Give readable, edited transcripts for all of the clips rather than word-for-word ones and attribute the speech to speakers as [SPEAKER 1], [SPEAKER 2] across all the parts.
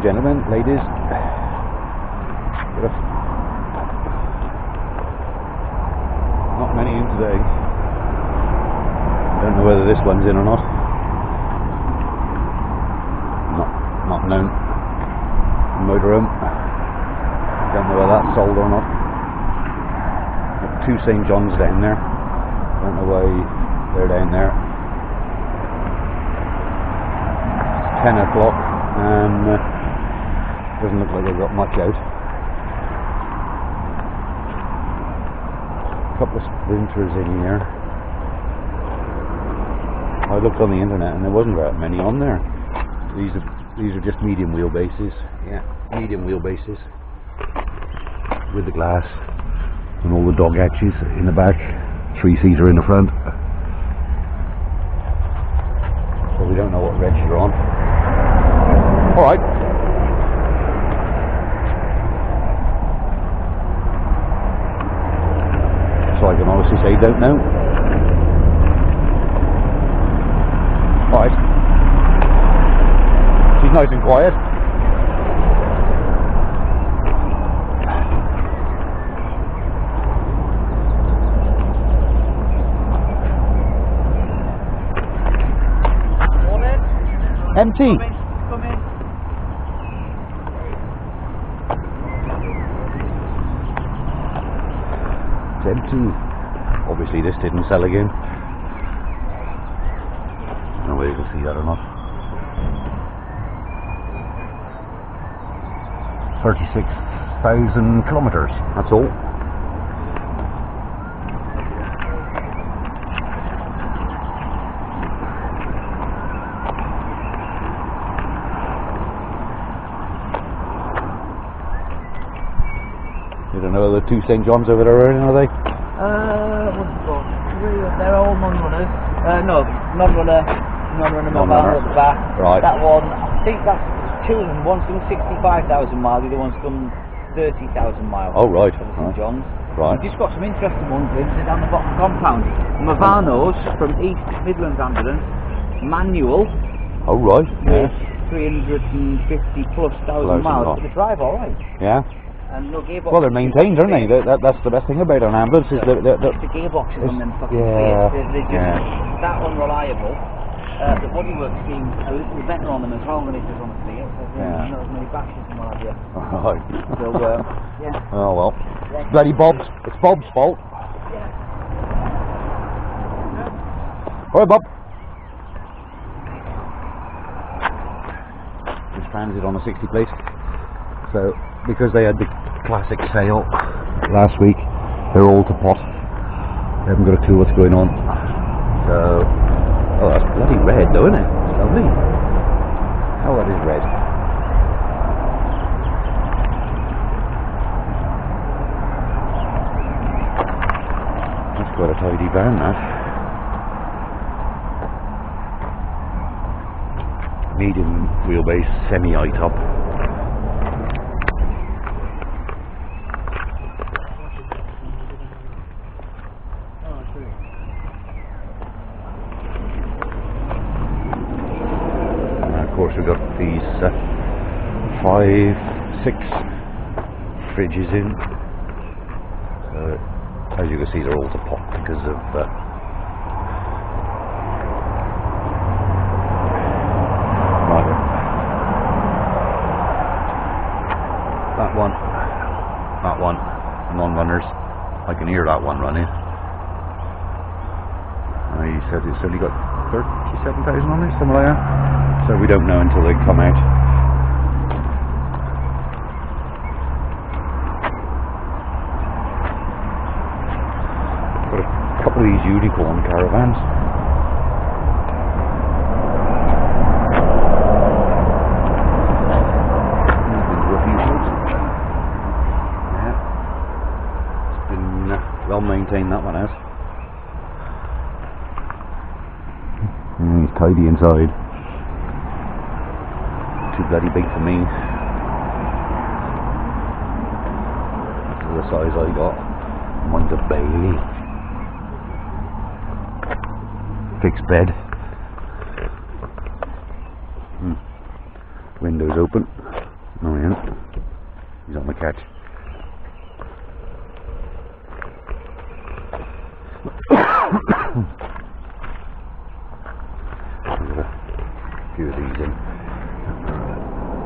[SPEAKER 1] gentlemen, ladies. Not many in today. Don't know whether this one's in or not. Not known. Motorhome. Don't know whether that's sold or not. Got two St. John's down there. Don't know why they're down there. It's 10 o'clock and doesn't look like they've got much out. A couple of sprinters in here. I looked on the internet and there wasn't that many on there. These are just medium wheelbases. Yeah, medium wheelbases with the glass and all the dog hatches in the back, 3-seater in the front. So we don't know what reg you're on. All right. So I can honestly say don't know. All right. She's nice and quiet. Empty. Come in. It's empty. Obviously this didn't sell again. No way you can see that or not. 36,000 kilometers. That's all. You don't know the two St. John's over there, are they?
[SPEAKER 2] They're all non-runners. No, non-runner mobile at the back.
[SPEAKER 1] Right.
[SPEAKER 2] That one, I think that's two of them. One's done 65,000 miles, the other one's done 30,000 miles.
[SPEAKER 1] Oh, right.
[SPEAKER 2] For the St. John's.
[SPEAKER 1] Right.
[SPEAKER 2] We've just got some interesting ones listed down the bottom compound. Mavanos from East Midlands Ambulance, manual.
[SPEAKER 1] Oh, right. Yeah.
[SPEAKER 2] 350 plus thousand miles, but they drive alright.
[SPEAKER 1] Yeah.
[SPEAKER 2] And no gearbox.
[SPEAKER 1] Well, they're maintained, aren't they? That's the best thing about an ambulance is the
[SPEAKER 2] gearboxes on them fucking they're just that unreliable. The bodywork seems a little better on them as well than it does on the Fiat. There's not as many batches and what have you.
[SPEAKER 1] Right.
[SPEAKER 2] So, yeah.
[SPEAKER 1] Oh well.
[SPEAKER 2] Yeah.
[SPEAKER 1] Bloody Bob's. It's Bob's fault.
[SPEAKER 2] Yeah.
[SPEAKER 1] Alright, Bob. Just transit on a 60 plate. So, because they had the classic sale last week, they're all to pot. They haven't got a clue what's going on. So, oh, that's bloody red though, isn't it? It's lovely. Oh, that is red. That's quite a tidy van, that. Medium wheelbase, semi-high top. Of course we've got these 5-6 fridges in. As you can see, they're all to pot because of that one, non-runners. I can hear that one running. He said it's only got 37,000 on it, something like that. So we don't know until they come out. Got a couple of these unicorn caravans. Yeah, it's been well maintained, that one has. He's tidy inside. Too bloody big for me. This is the size I got. Mine's a Bailey. Fixed bed. Windows open. Oh yeah, he's on the catch. There's a few of these in.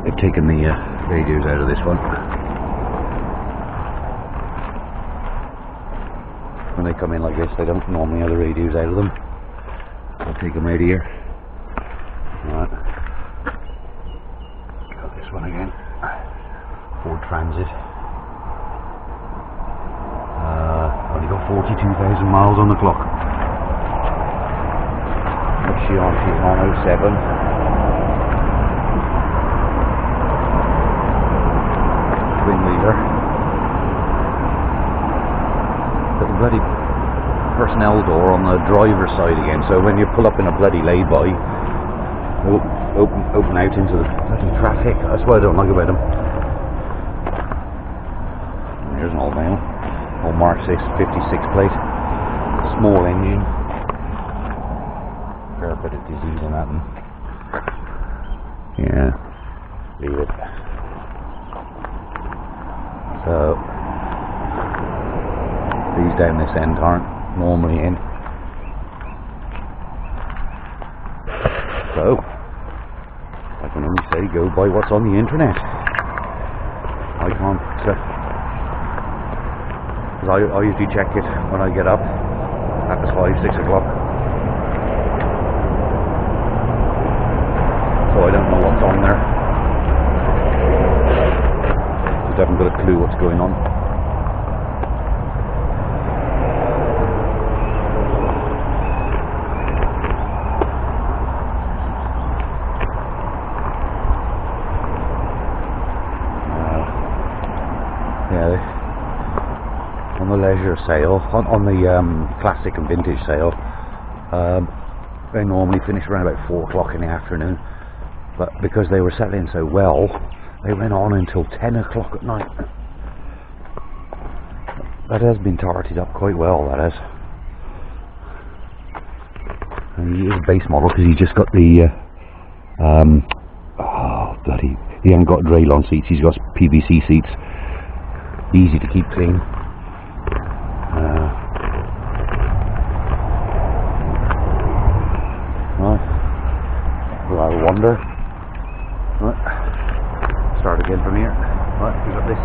[SPEAKER 1] They've taken the radios out of this one. When they come in like this, they don't normally have the radios out of them. I'll take them out of here. Right. Got this one again. Ford Transit. Only got 42,000 miles on the clock. What's she on? She's on 07. Twin wheeler. Got the bloody personnel door on the driver's side again, so when you pull up in a bloody lay-by, open out into the bloody traffic. That's what I don't like about them. Here's an old mail. Old Mark 6 56 plate. Small engine. Fair bit of disease in that one. Yeah. Leave it. So these down this end aren't normally in. So I can only say go by what's on the internet. I can't because I usually check it when I get up at 5, 6 o'clock. So I don't know what's on there. Just haven't got a clue what's going on. On the leisure sale, on the classic and vintage sale, they normally finish around about 4 o'clock in the afternoon, but because they were selling so well, they went on until 10 o'clock at night. That has been tarted up quite well, that has. And he is a base model because he just got the he hasn't got Draylon seats, he's got PVC seats, easy to keep clean. I wonder. Right. Start again from here. Right, we've got this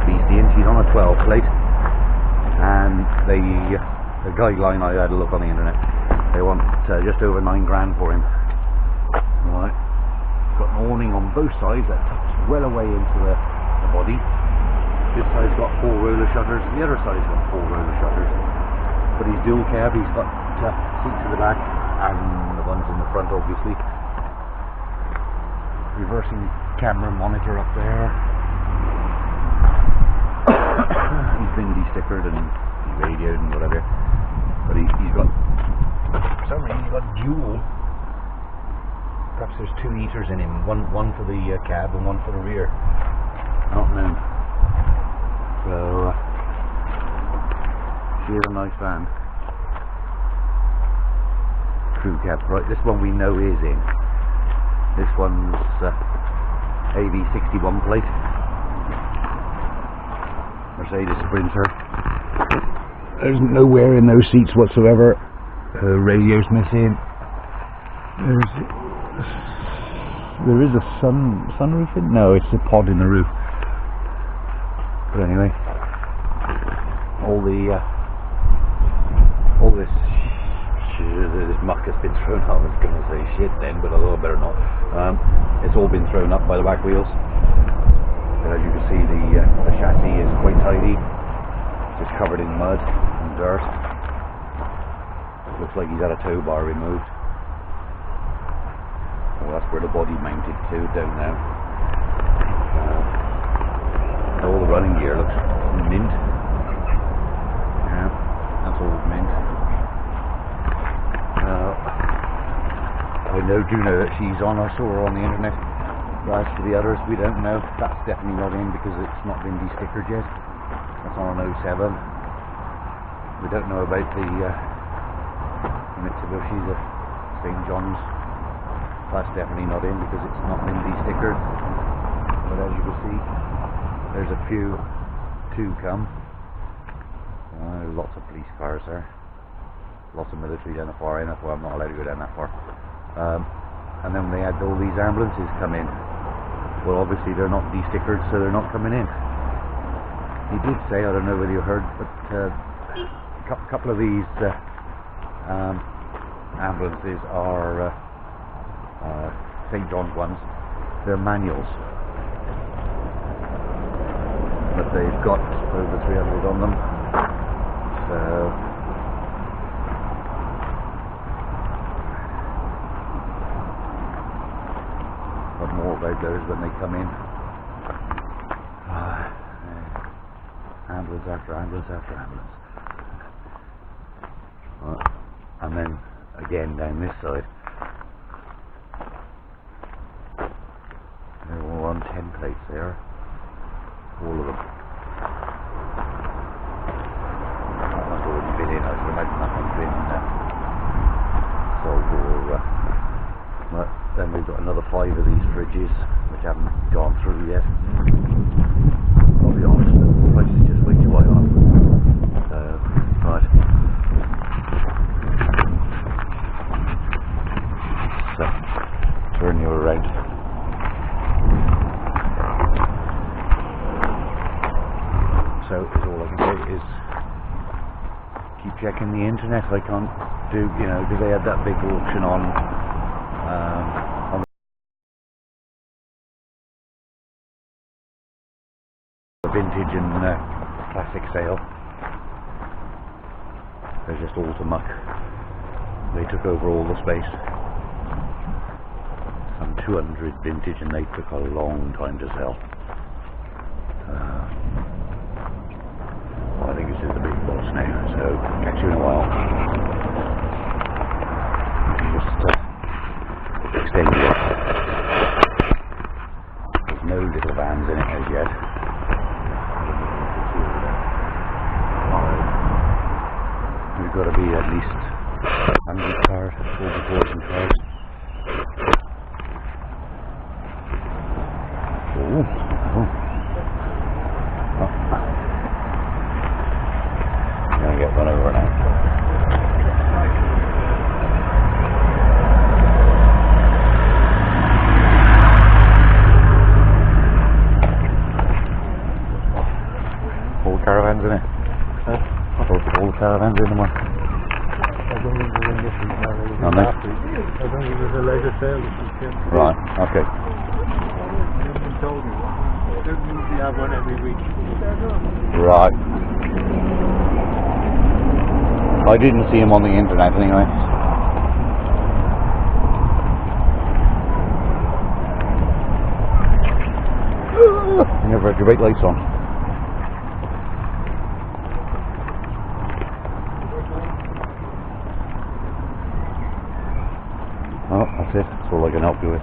[SPEAKER 1] beastie in. She's on a 12 plate, and the guideline, I had a look on the internet, they want just over 9 grand for him. Right, got an awning on both sides that tucks well away into the body. This side's got 4 roller shutters, the other side's got 4 roller shutters. But he's dual cab, he's got seats at the back and the ones in the front, obviously. Reversing camera monitor up there. He's been de-stickered and radioed and whatever, but he's got, for some reason he's got dual. Perhaps there's 2 heaters in him, one for the cab and one for the rear. Not known. So she is a nice van. Crew cab, right? This one we know is in. This one's AV61 plate, Mercedes Sprinter. There's nowhere in those seats whatsoever. Radio's missing. There is a sunroof in? No, it's a pod in the roof. But anyway, all this muck has been thrown up. I was going to say shit then, but I thought I better not. It's all been thrown up by the back wheels. And as you can see, the chassis is quite tidy, just covered in mud and dirt. Looks like he's had a tow bar removed. Well, that's where the body mounted to, down now. All the running gear looks mint. Yeah, that's all mint. I do know that she's on. I saw her on the internet. But as for the others, we don't know. That's definitely not in because it's not been de-stickered yet. That's on an 07. We don't know about the Mitsubishi, the St. John's. That's definitely not in because it's not been de-stickered. but as you can see, there's a few to come. Lots of police cars there, lots of military down the far end. Well, I'm not allowed to go down that far. And then they had all these ambulances come in. Well, obviously they're not de-stickered, so they're not coming in. He did say, I don't know whether you heard, but a couple of these ambulances are St. John's ones. They're manuals, but they've got over 300 on them. So but more about those when they come in. Ambulance after ambulance after ambulance. And then again down this side, they're all on 10 plates there, all of them. That must already been in. I should imagine that one's been sold, or but then we've got another 5 of these fridges which haven't gone through yet. I'll be honest, the price is just way too high on. Right. So, turn you around. So, all I can say is keep checking the internet. I can't do, because they had that big auction on the vintage and classic sale. They're just all to muck. They took over all the space. Some 200 vintage, and they took a long time to sell. Well, I think this is the big boss now, so catch you in a while. Just extend it. There's no little vans in it as yet. We've got to be at least 100 cars, 40,000 cars. I'm gonna get run over now. All the caravans in it. All the caravans in them.
[SPEAKER 3] I don't think there's any difference now.
[SPEAKER 1] No, no.
[SPEAKER 3] I don't think there's a later sale this weekend.
[SPEAKER 1] Right, okay.
[SPEAKER 3] I haven't been told me. I don't usually have one every week.
[SPEAKER 1] Right. I didn't see him on the internet anyway. You never had your brake lights on. Oh, that's it. That's all I can help you with.